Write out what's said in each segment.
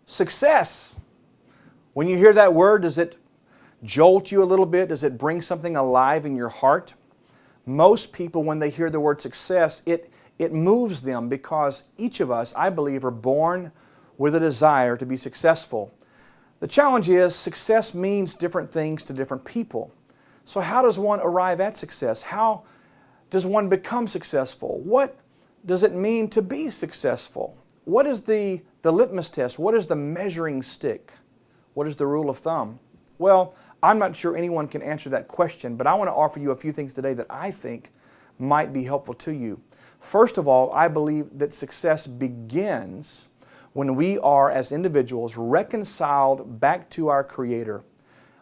Success. When you hear that word, does it jolt you a little bit? Does it bring something alive in your heart? Most people, when they hear the word success, it moves them because each of us, I believe, are born with a desire to be successful. The challenge is success means different things to different people. So how does one arrive at success? How does one become successful? What does it mean to be successful? What is the litmus test? What is the measuring stick? What is the rule of thumb? Well, I'm not sure anyone can answer that question, but I want to offer you a few things today that I think might be helpful to you. First of all, I believe that success begins when we are, as individuals, reconciled back to our Creator,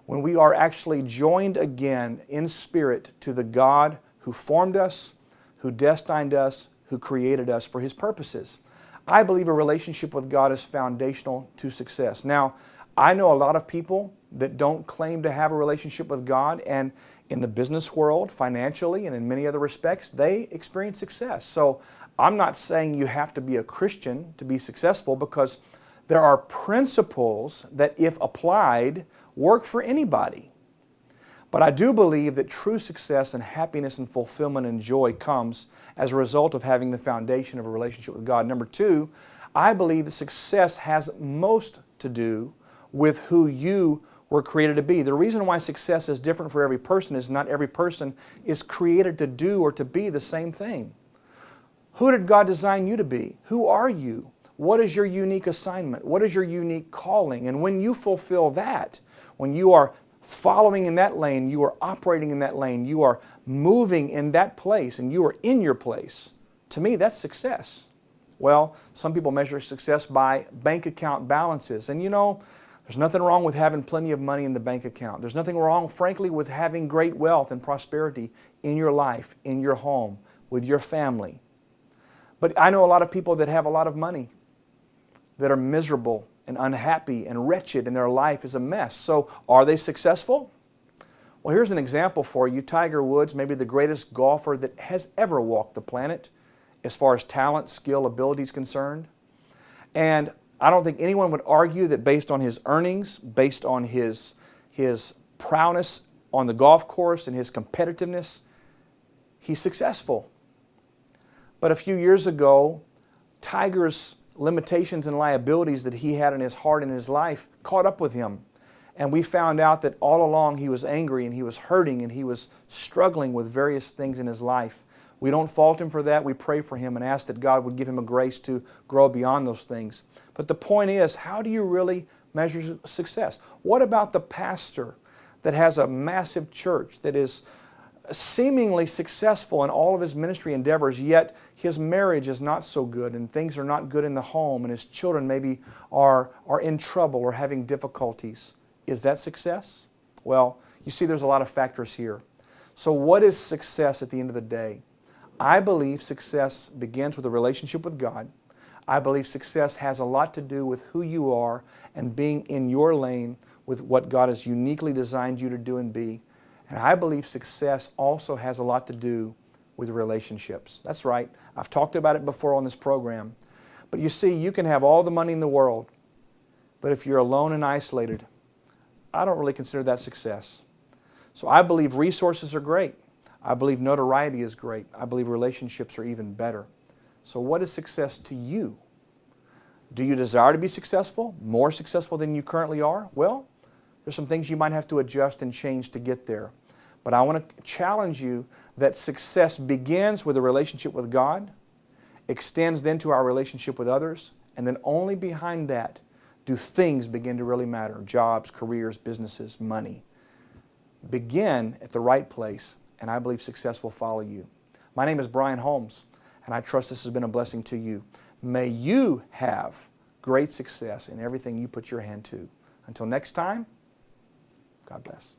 when we are actually joined again in spirit to the God who formed us, who destined us, who created us for His purposes. I believe a relationship with God is foundational to success. Now, I know a lot of people that don't claim to have a relationship with God, and in the business world, financially, and in many other respects, they experience success. So I'm not saying you have to be a Christian to be successful, because there are principles that, if applied, work for anybody. But I do believe that true success and happiness and fulfillment and joy comes as a result of having the foundation of a relationship with God. Number two, I believe that success has most to do with who you were created to be. The reason why success is different for every person is not every person is created to do or to be the same thing. Who did God design you to be? Who are you? What is your unique assignment? What is your unique calling? And when you fulfill that, when you are following in that lane, you are operating in that lane, you are moving in that place, and you are in your place, to me, that's success. Well, some people measure success by bank account balances. And you know, there's nothing wrong with having plenty of money in the bank account. There's nothing wrong, frankly, with having great wealth and prosperity in your life, in your home, with your family. But I know a lot of people that have a lot of money that are miserable and unhappy and wretched, and their life is a mess. So are they successful? Well, here's an example for you. Tiger Woods, maybe the greatest golfer that has ever walked the planet as far as talent, skill, ability is concerned. And I don't think anyone would argue that based on his earnings, based on his prowess on the golf course and his competitiveness, he's successful. But a few years ago, Tiger's limitations and liabilities that he had in his heart and his life caught up with him. And we found out that all along he was angry and he was hurting and he was struggling with various things in his life. We don't fault him for that. We pray for him and ask that God would give him a grace to grow beyond those things. But the point is, how do you really measure success? What about the pastor that has a massive church, that is seemingly successful in all of his ministry endeavors, yet his marriage is not so good and things are not good in the home and his children maybe are in trouble or having difficulties? Is that success? Well, you see, there's a lot of factors here. So what is success at the end of the day? I believe success begins with a relationship with God. I believe success has a lot to do with who you are and being in your lane with what God has uniquely designed you to do and be. And I believe success also has a lot to do with relationships. That's right. I've talked about it before on this program. But you see, you can have all the money in the world, but if you're alone and isolated, I don't really consider that success. So I believe resources are great. I believe notoriety is great. I believe relationships are even better. So what is success to you? Do you desire to be successful, more successful than you currently are? Well, there's some things you might have to adjust and change to get there. But I want to challenge you that success begins with a relationship with God, extends then to our relationship with others, and then only behind that do things begin to really matter. Jobs, careers, businesses, money. Begin at the right place, and I believe success will follow you. My name is Brian Holmes, and I trust this has been a blessing to you. May you have great success in everything you put your hand to. Until next time, God bless.